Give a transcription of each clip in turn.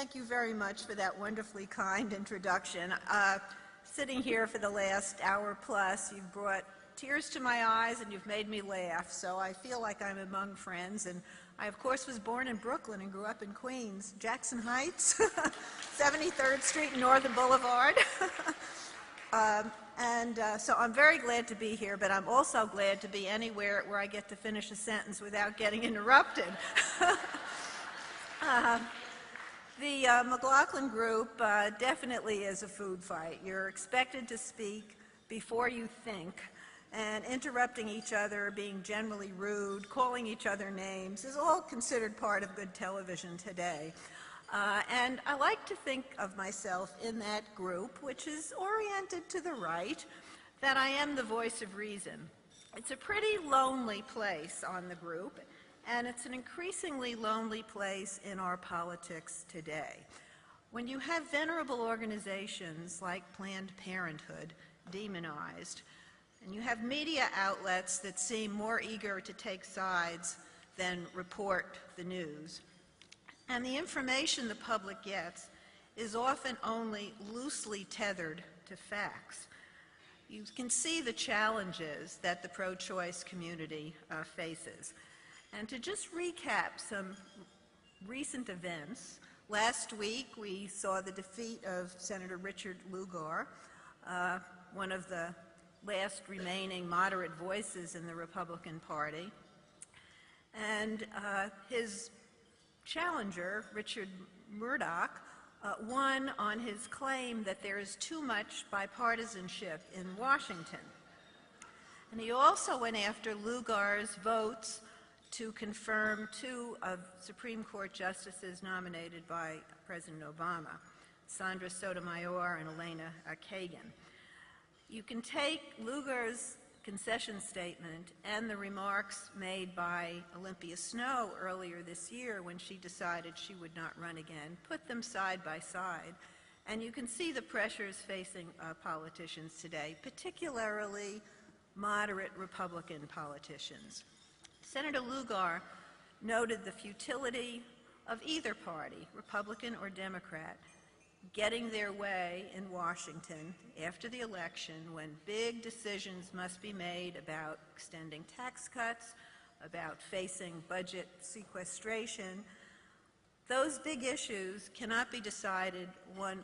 Thank you very much for that wonderfully kind introduction. Sitting here for the last hour plus, you've brought tears to my eyes and you've made me laugh, so I feel like I'm among friends. And I, of course, was born in Brooklyn and grew up in Queens, Jackson Heights, 73rd Street and Northern Boulevard. So I'm very glad to be here, but I'm also glad to be anywhere where I get to finish a sentence without getting interrupted. The McLaughlin group definitely is a food fight. You're expected to speak before you think, and interrupting each other, being generally rude, calling each other names is all considered part of good television today. And I like to think of myself in that group, which is oriented to the right, that I am the voice of reason. It's a pretty lonely place on the group, and it's an increasingly lonely place in our politics today. When you have venerable organizations like Planned Parenthood demonized, and you have media outlets that seem more eager to take sides than report the news, and the information the public gets is often only loosely tethered to facts, you can see the challenges that the pro-choice community faces. And to just recap some recent events, last week we saw the defeat of Senator Richard Lugar, one of the last remaining moderate voices in the Republican Party. And his challenger, Richard Murdoch, won on his claim that there is too much bipartisanship in Washington. And he also went after Lugar's votes to confirm two of Supreme Court justices nominated by President Obama, Sandra Sotomayor and Elena Kagan. You can take Lugar's concession statement and the remarks made by Olympia Snowe earlier this year when she decided she would not run again, put them side by side, and you can see the pressures facing politicians today, particularly moderate Republican politicians. Senator Lugar noted the futility of either party, Republican or Democrat, getting their way in Washington after the election when big decisions must be made about extending tax cuts, about facing budget sequestration. Those big issues cannot be decided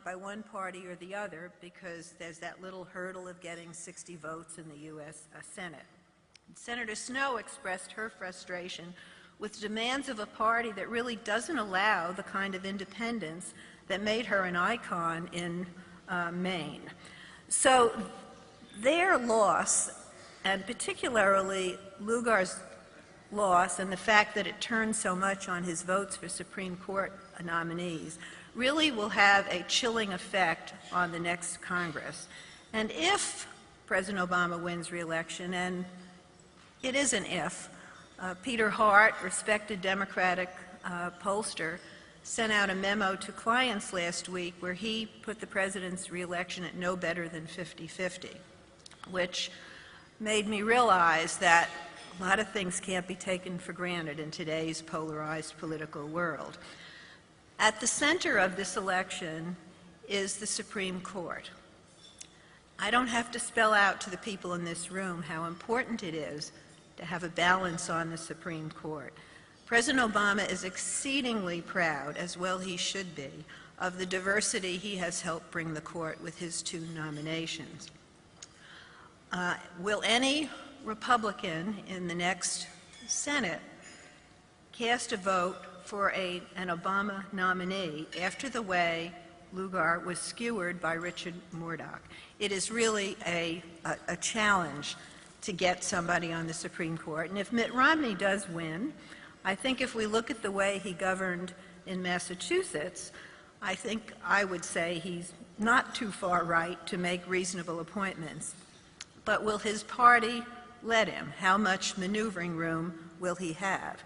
by one party or the other because there's that little hurdle of getting 60 votes in the U.S. Senate. Senator Snowe expressed her frustration with demands of a party that really doesn't allow the kind of independence that made her an icon in Maine. So their loss, and particularly Lugar's loss and the fact that it turned so much on his votes for Supreme Court nominees, really will have a chilling effect on the next Congress. And if President Obama wins re-election, and it is an if, Peter Hart, respected Democratic pollster, sent out a memo to clients last week where he put the president's re-election at no better than 50-50, which made me realize that a lot of things can't be taken for granted in today's polarized political world. At the center of this election is the Supreme Court. I don't have to spell out to the people in this room how important it is to have a balance on the Supreme Court. President Obama is exceedingly proud, as well he should be, of the diversity he has helped bring the court with his two nominations. Will any Republican in the next Senate cast a vote for an Obama nominee after the way Lugar was skewered by Richard Murdoch? It is really a challenge to get somebody on the Supreme Court. And if Mitt Romney does win, I think if we look at the way he governed in Massachusetts, I think I would say he's not too far right to make reasonable appointments. But will his party let him? How much maneuvering room will he have?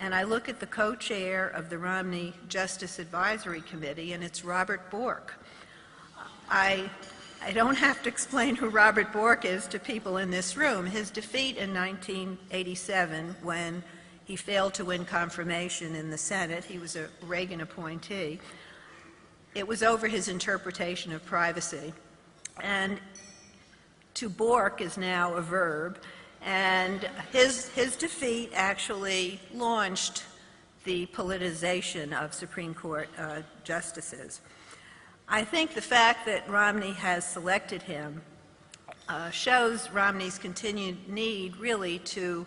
And I look at the co-chair of the Romney Justice Advisory Committee, and it's Robert Bork. I don't have to explain who Robert Bork is to people in this room. His defeat in 1987, when he failed to win confirmation in the Senate, he was a Reagan appointee, it was over his interpretation of privacy. And to bork is now a verb, and his defeat actually launched the politicization of Supreme Court justices. I think the fact that Romney has selected him shows Romney's continued need really to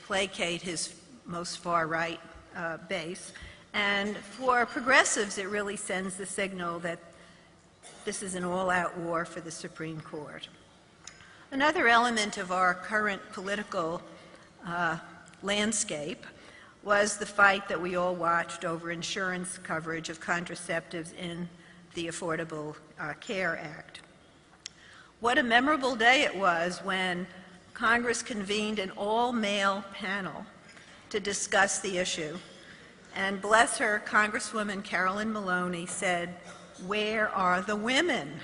placate his most far-right base. And for progressives, it really sends the signal that this is an all-out war for the Supreme Court. Another element of our current political landscape was the fight that we all watched over insurance coverage of contraceptives in the Affordable Care Act. What a memorable day it was when Congress convened an all-male panel to discuss the issue. And bless her, Congresswoman Carolyn Maloney said, "Where are the women?"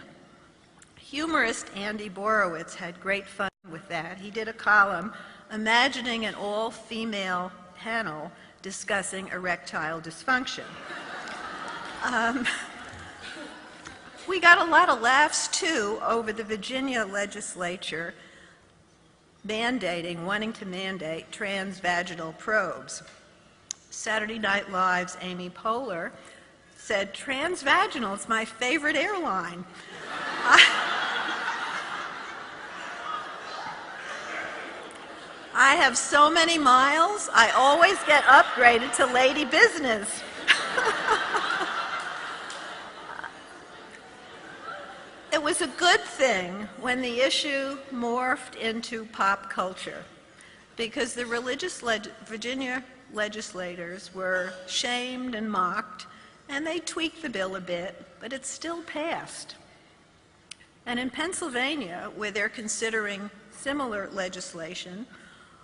Humorist Andy Borowitz had great fun with that. He did a column imagining an all-female panel discussing erectile dysfunction. We got a lot of laughs, too, over the Virginia legislature wanting to mandate transvaginal probes. Saturday Night Live's Amy Poehler said, "Transvaginal is my favorite airline." I have so many miles, I always get upgraded to lady business. It was a good thing when the issue morphed into pop culture, because the Virginia legislators were shamed and mocked, and they tweaked the bill a bit, but it still passed. And in Pennsylvania, where they're considering similar legislation,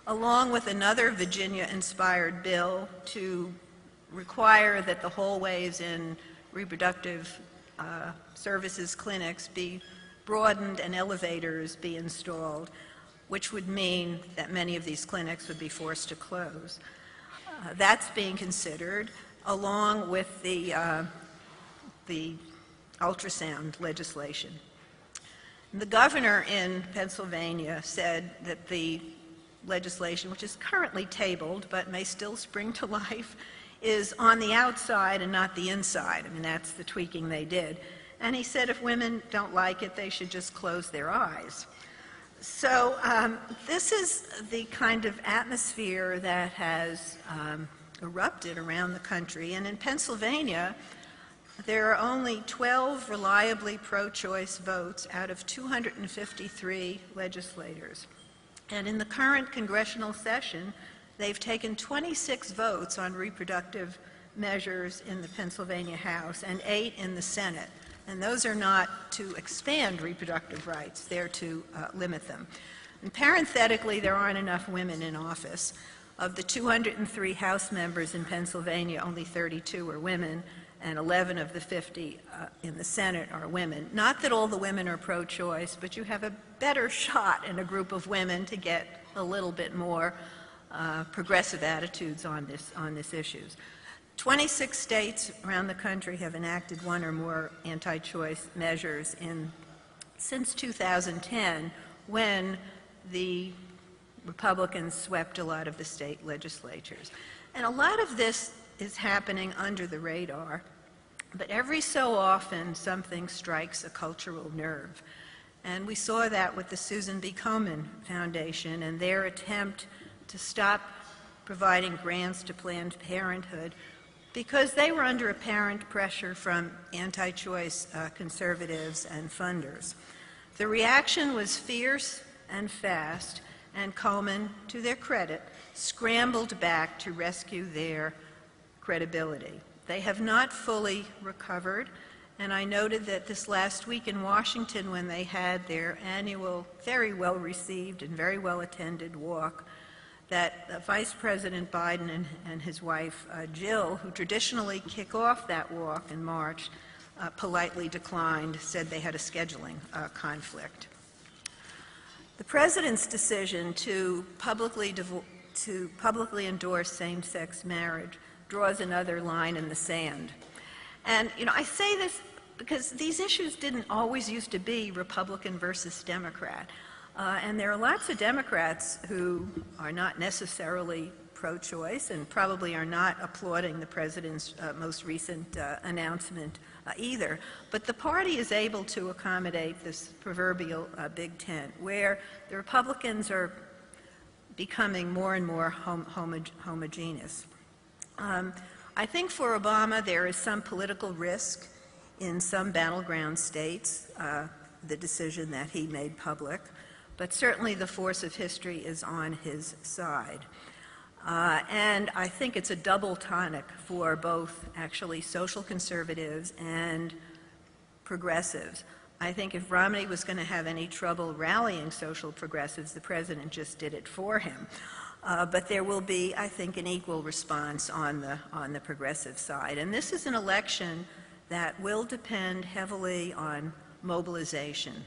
along with another Virginia-inspired bill to require that the hallways in reproductive services clinics be broadened and elevators be installed, which would mean that many of these clinics would be forced to close. That's being considered, along with the ultrasound legislation. The governor in Pennsylvania said that the legislation, which is currently tabled but may still spring to life, is on the outside and not the inside. I mean, that's the tweaking they did. And he said if women don't like it, they should just close their eyes. So this is the kind of atmosphere that has erupted around the country. And in Pennsylvania, there are only 12 reliably pro-choice votes out of 253 legislators. And in the current congressional session, they've taken 26 votes on reproductive measures in the Pennsylvania House and 8 in the Senate. And those are not to expand reproductive rights, they're to limit them. And parenthetically, there aren't enough women in office. Of the 203 House members in Pennsylvania, only 32 are women, and 11 of the 50 in the Senate are women. Not that all the women are pro-choice, but you have a better shot in a group of women to get a little bit more progressive attitudes on this issues. 26 states around the country have enacted one or more anti-choice measures since 2010, when the Republicans swept a lot of the state legislatures. And a lot of this is happening under the radar, but every so often something strikes a cultural nerve. And we saw that with the Susan B. Komen Foundation and their attempt to stop providing grants to Planned Parenthood because they were under apparent pressure from anti-choice conservatives and funders. The reaction was fierce and fast, and Komen, to their credit, scrambled back to rescue their credibility. They have not fully recovered, and I noted that this last week in Washington, when they had their annual, very well-received and very well-attended walk, that Vice President Biden and his wife Jill, who traditionally kick off that walk in March, politely declined, said they had a scheduling conflict. The President's decision to publicly endorse same-sex marriage draws another line in the sand. And, I say this because these issues didn't always used to be Republican versus Democrat. And there are lots of Democrats who are not necessarily pro-choice and probably are not applauding the president's most recent announcement either. But the party is able to accommodate this proverbial big tent, where the Republicans are becoming more and more homogeneous. I think for Obama there is some political risk in some battleground states, the decision that he made public, but certainly the force of history is on his side. And I think it's a double tonic for both actually social conservatives and progressives. I think if Romney was going to have any trouble rallying social progressives, the president just did it for him. But there will be, I think, an equal response on the progressive side. And this is an election that will depend heavily on mobilization.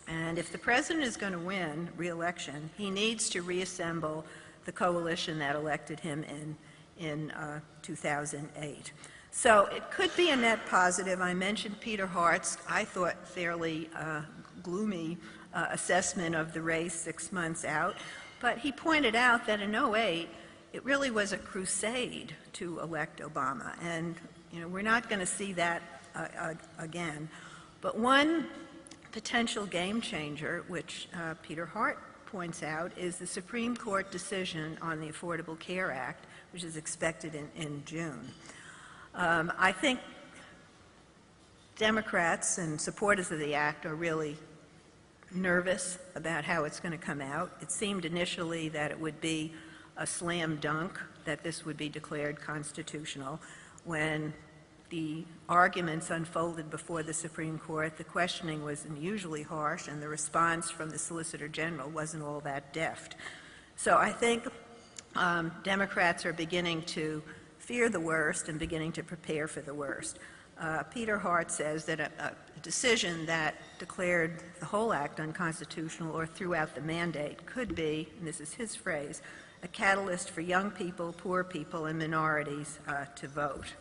And if the president is going to win re-election, he needs to reassemble the coalition that elected him in 2008. So it could be a net positive. I mentioned Peter Hart's, I thought, fairly gloomy assessment of the race 6 months out. But he pointed out that in 2008, it really was a crusade to elect Obama. And we're not going to see that again. But one potential game changer, which Peter Hart points out, is the Supreme Court decision on the Affordable Care Act, which is expected in June. I think Democrats and supporters of the act are really nervous about how it's going to come out. It seemed initially that it would be a slam dunk, that this would be declared constitutional. When the arguments unfolded before the Supreme Court, the questioning was unusually harsh, and the response from the Solicitor General wasn't all that deft. So I think Democrats are beginning to fear the worst and beginning to prepare for the worst. Peter Hart says that a decision that declared the whole act unconstitutional or threw out the mandate could be, and this is his phrase, a catalyst for young people, poor people, and minorities to vote.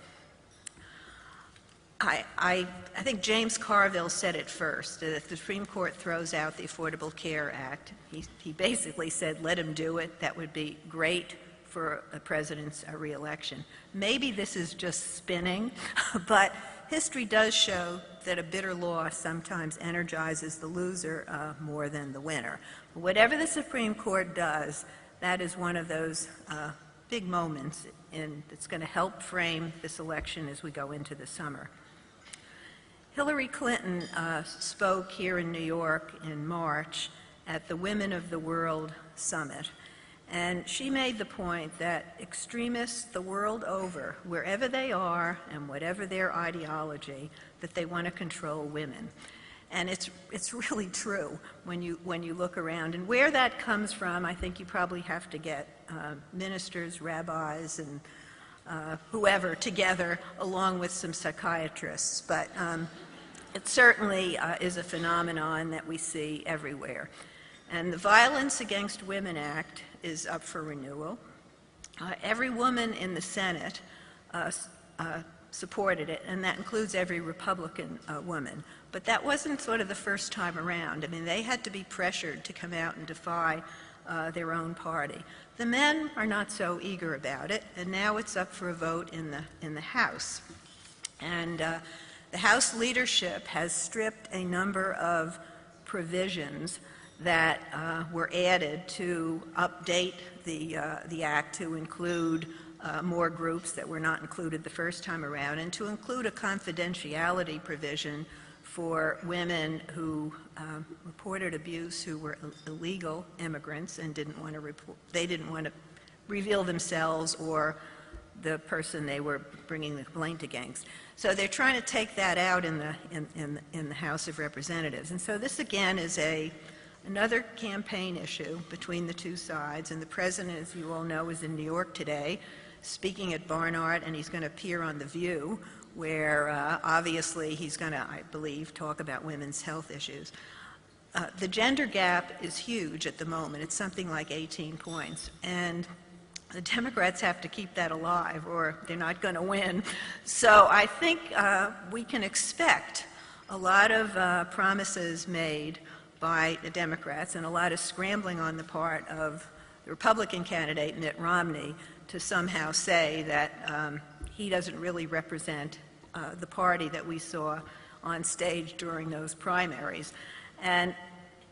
I think James Carville said it first, that if the Supreme Court throws out the Affordable Care Act, he basically said, let him do it. That would be great for a president's re-election. Maybe this is just spinning, but history does show that a bitter loss sometimes energizes the loser more than the winner. Whatever the Supreme Court does, that is one of those big moments that's going to help frame this election as we go into the summer. Hillary Clinton spoke here in New York in March at the Women of the World Summit. And she made the point that extremists the world over, wherever they are and whatever their ideology, that they want to control women. And it's really true when you look around. And where that comes from, I think you probably have to get ministers, rabbis, and whoever together, along with some psychiatrists. But it certainly is a phenomenon that we see everywhere. And the Violence Against Women Act is up for renewal. Every woman in the Senate supported it, and that includes every Republican woman. But that wasn't sort of the first time around. I mean, they had to be pressured to come out and defy their own party. The men are not so eager about it, and now it's up for a vote in the House. And the House leadership has stripped a number of provisions that were added to update the act to include more groups that were not included the first time around, and to include a confidentiality provision for women who reported abuse, who were illegal immigrants and didn't want to reveal themselves or the person they were bringing the complaint against. So they're trying to take that out in the House of Representatives. And so this again is another campaign issue between the two sides, and the president, as you all know, is in New York today speaking at Barnard, and he's going to appear on The View, where obviously he's going to, I believe, talk about women's health issues. The gender gap is huge at the moment. It's something like 18 points. And the Democrats have to keep that alive or they're not going to win. So I think we can expect a lot of promises made by the Democrats and a lot of scrambling on the part of the Republican candidate, Mitt Romney, to somehow say that he doesn't really represent the party that we saw on stage during those primaries. And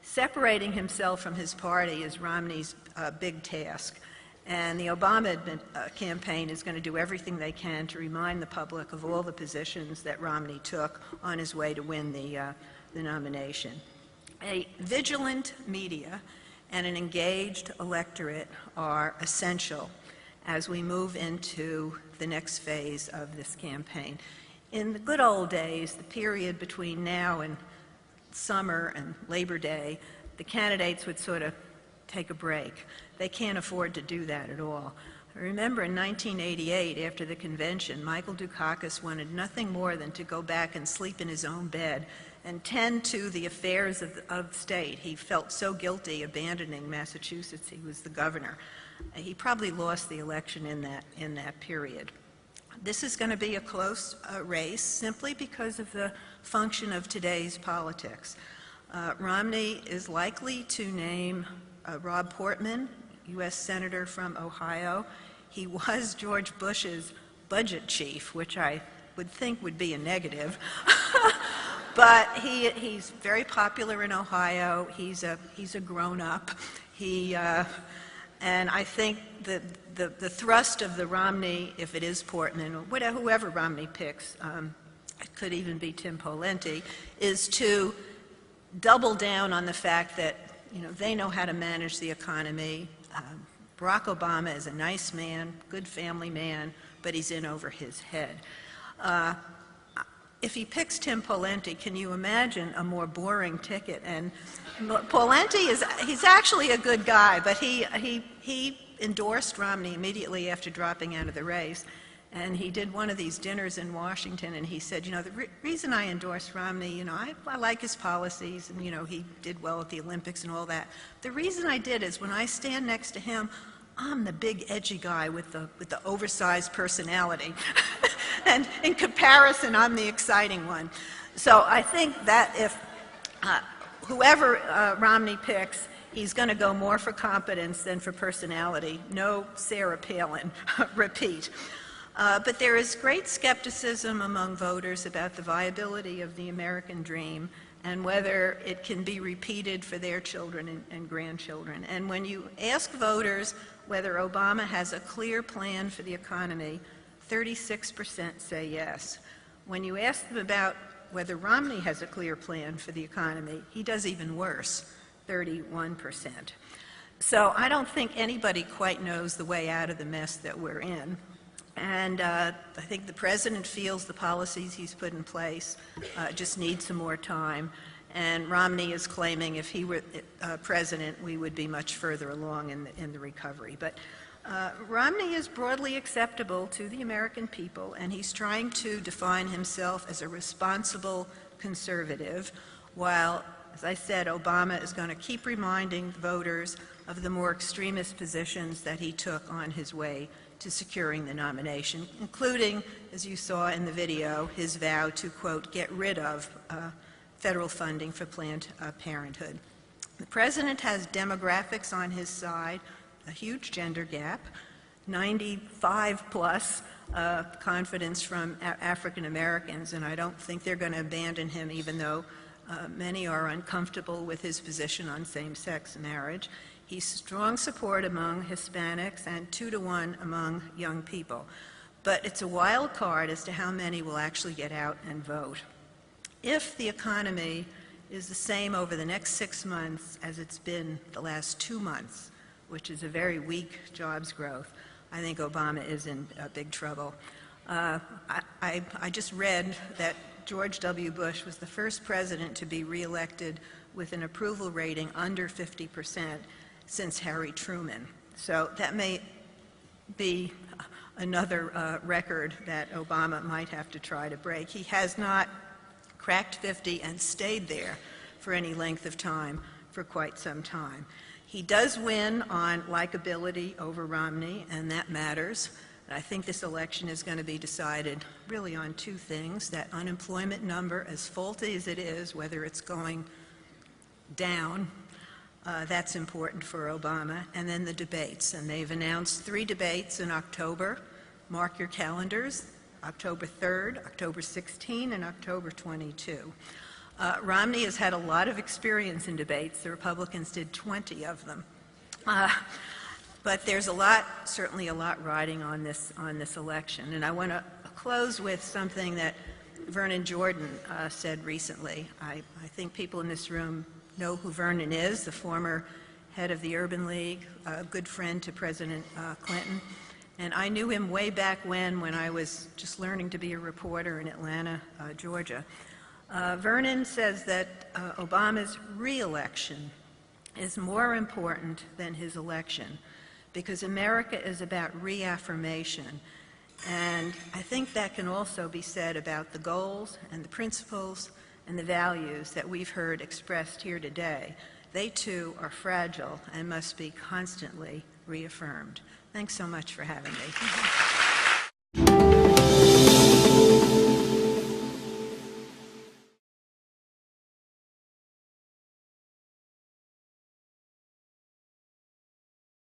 separating himself from his party is Romney's big task. And the Obama campaign is going to do everything they can to remind the public of all the positions that Romney took on his way to win the nomination. A vigilant media and an engaged electorate are essential as we move into the next phase of this campaign. In the good old days, the period between now and summer and Labor Day, the candidates would sort of take a break. They can't afford to do that at all. I remember in 1988, after the convention, Michael Dukakis wanted nothing more than to go back and sleep in his own bed and tend to the affairs of state. He felt so guilty abandoning Massachusetts. He was the governor. He probably lost the election in that period. This is going to be a close race simply because of the function of today's politics. Romney is likely to name Rob Portman, U.S. Senator from Ohio. He was George Bush's budget chief, which I would think would be a negative. But he's very popular in Ohio. He's a grown-up. And I think the thrust of the Romney, if it is Portman, or whoever Romney picks, it could even be Tim Pawlenty, is to double down on the fact that they know how to manage the economy. Barack Obama is a nice man, good family man, but he's in over his head. If he picks Tim Pawlenty, can you imagine a more boring ticket? And Pawlenty he's actually a good guy, but he endorsed Romney immediately after dropping out of the race. And he did one of these dinners in Washington, and he said, the reason I endorsed Romney, I like his policies, and, he did well at the Olympics and all that. The reason I did is when I stand next to him, I'm the big edgy guy with the oversized personality. And in comparison, I'm the exciting one. So I think that if whoever Romney picks, he's going to go more for competence than for personality. No Sarah Palin repeat. But there is great skepticism among voters about the viability of the American dream and whether it can be repeated for their children and grandchildren. And when you ask voters whether Obama has a clear plan for the economy, 36% say yes. When you ask them about whether Romney has a clear plan for the economy, he does even worse, 31%. So I don't think anybody quite knows the way out of the mess that we're in. And I think the president feels the policies he's put in place just need some more time. And Romney is claiming if he were president, we would be much further along in the recovery. But Romney is broadly acceptable to the American people, and he's trying to define himself as a responsible conservative, while, as I said, Obama is going to keep reminding voters of the more extremist positions that he took on his way to securing the nomination, including, as you saw in the video, his vow to, quote, get rid of federal funding for Planned Parenthood. The president has demographics on his side, a huge gender gap, 95 plus confidence from African Americans, and I don't think they're going to abandon him even though many are uncomfortable with his position on same-sex marriage. He's strong support among Hispanics and 2-to-1 among young people. But it's a wild card as to how many will actually get out and vote. If the economy is the same over the next 6 months as it's been the last 2 months, which is a very weak jobs growth, I think Obama is in big trouble. I just read that George W. Bush was the first president to be reelected with an approval rating under 50% since Harry Truman. So that may be another record that Obama might have to try to break. He has not cracked 50 and stayed there for any length of time for quite some time. He does win on likability over Romney, and that matters. I think this election is going to be decided really on two things: that unemployment number, as faulty as it is, whether it's going down, that's important for Obama, and then the debates. And they've announced 3 debates in October. Mark your calendars: October 3rd, October 16, and October 22. Romney has had a lot of experience in debates. The Republicans did 20 of them. But there's certainly a lot riding on this election. And I want to close with something that Vernon Jordan said recently. I think people in this room know who Vernon is, the former head of the Urban League, a good friend to President Clinton. And I knew him way back when I was just learning to be a reporter in Atlanta, Georgia. Vernon says that Obama's re-election is more important than his election, because America is about reaffirmation. And I think that can also be said about the goals and the principles and the values that we've heard expressed here today. They too are fragile and must be constantly reaffirmed. Thanks so much for having me.